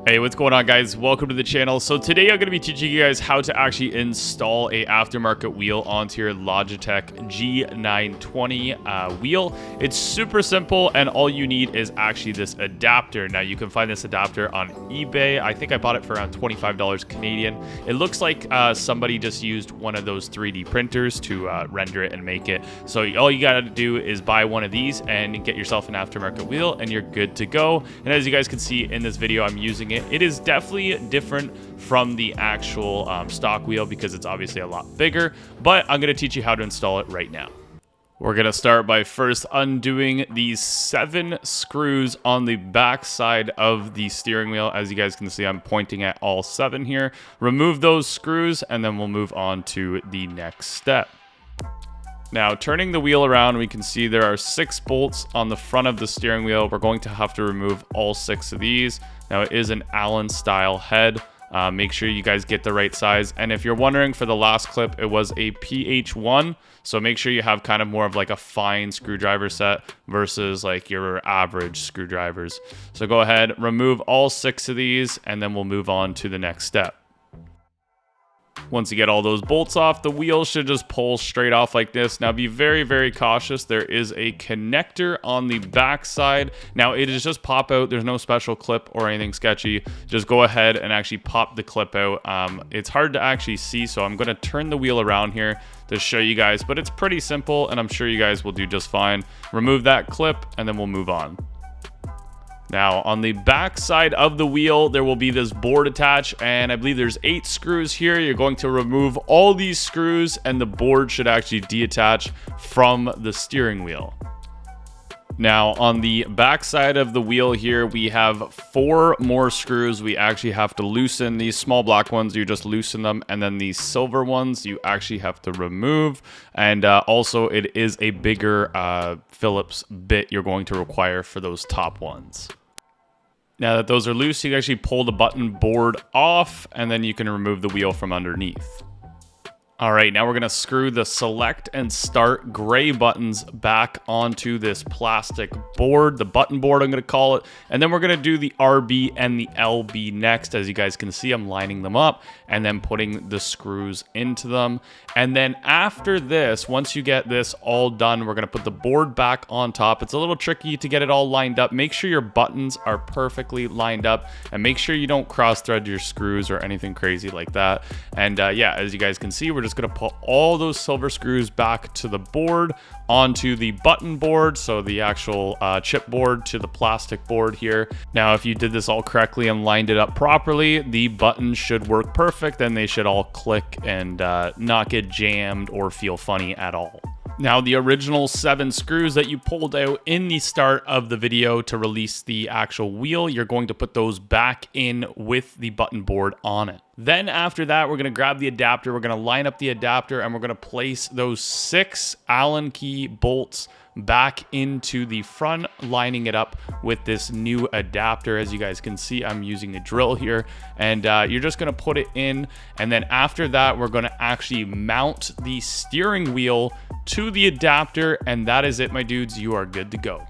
Hey, what's going on, guys? Welcome to the channel. So today I'm going to be teaching you guys how to actually install a aftermarket wheel onto your Logitech G920 wheel. It's super simple, and all you need is actually this adapter. Now you can find this adapter on eBay. I think I bought it for around $25 Canadian. It looks like somebody just used one of those 3D printers to render it and make it. So all you got to do is buy one of these and get yourself an aftermarket wheel, and you're good to go. And as you guys can see in this video, I'm using it. It is definitely different from the actual stock wheel because it's obviously a lot bigger, but I'm going to teach you how to install it right now. We're going to start by first undoing these 7 screws on the back side of the steering wheel. As you guys can see, I'm pointing at all 7 here. Remove those screws, and then we'll move on to the next step. Now, turning the wheel around, we can see there are 6 bolts on the front of the steering wheel. We're going to have to remove all 6 of these. Now, it is an Allen style head. Make sure you guys get the right size. And if you're wondering, for the last clip, it was a PH1. So make sure you have kind of more of like a fine screwdriver set versus like your average screwdrivers. So go ahead, remove all 6 of these, and then we'll move on to the next step. Once you get all those bolts off, the wheel should just pull straight off like this. Now be very, very cautious. There is a connector on the back side. Now it is just pop out. There's no special clip or anything sketchy. Just go ahead and actually pop the clip out. It's hard to actually see, so I'm going to turn the wheel around here to show you guys, but it's pretty simple, and I'm sure you guys will do just fine. Remove that clip, and then we'll move on. Now, on the back side of the wheel, there will be this board attached, and I believe there's 8 screws here. You're going to remove all these screws, and the board should actually detach from the steering wheel. Now, on the back side of the wheel here, we have 4 more screws we actually have to loosen. These small black ones, you just loosen them, and then these silver ones, you actually have to remove. And also, it is a bigger Phillips bit you're going to require for those top ones. Now that those are loose, you can actually pull the button board off, and then you can remove the wheel from underneath. All right, now we're going to screw the select and start gray buttons back onto this plastic board, the button board I'm going to call it, and then we're going to do the RB and the LB next. As you guys can see, I'm lining them up and then putting the screws into them. And then after this, once you get this all done, we're going to put the board back on top. It's a little tricky to get it all lined up. Make sure your buttons are perfectly lined up, and make sure you don't cross thread your screws or anything crazy like that. And yeah, as you guys can see, we're just going to put all those silver screws back to the board onto the button board, so the actual chip board to the plastic board here. Now, if you did this all correctly and lined it up properly, the buttons should work perfect, and they should all click and not get jammed or feel funny at all. Now, the original 7 screws that you pulled out in the start of the video to release the actual wheel, you're going to put those back in with the button board on it. Then after that, we're going to grab the adapter, we're going to line up the adapter, and we're going to place those 6 Allen key bolts back into the front, lining it up with this new adapter. As you guys can see, I'm using a drill here, and you're just going to put it in, and then after that, we're going to actually mount the steering wheel to the adapter, and that is it, my dudes. You are good to go.